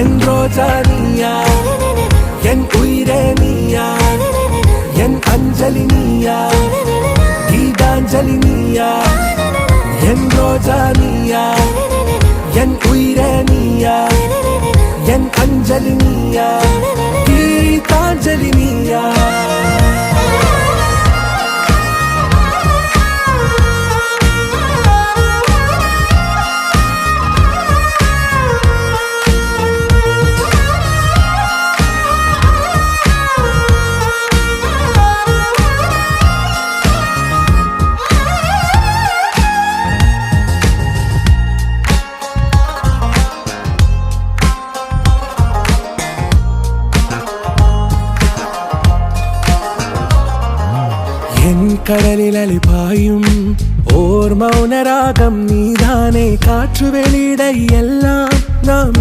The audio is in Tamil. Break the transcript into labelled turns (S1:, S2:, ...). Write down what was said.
S1: என் ரோஜா நீயா, என் உயிரே நீயா, என் அஞ்சலி நீயா, கீதாஞ்சலி நீயா. என் ரோஜா நீயா, என் உயிரே நீயா, என் அஞ்சலி நீயா, கீதாஞ்சலி நீயா. என் கடலில் அலிபாயும் ஓர் மௌன ராகம் நீதானே. காற்று வெளியிட எல்லாம் நாம்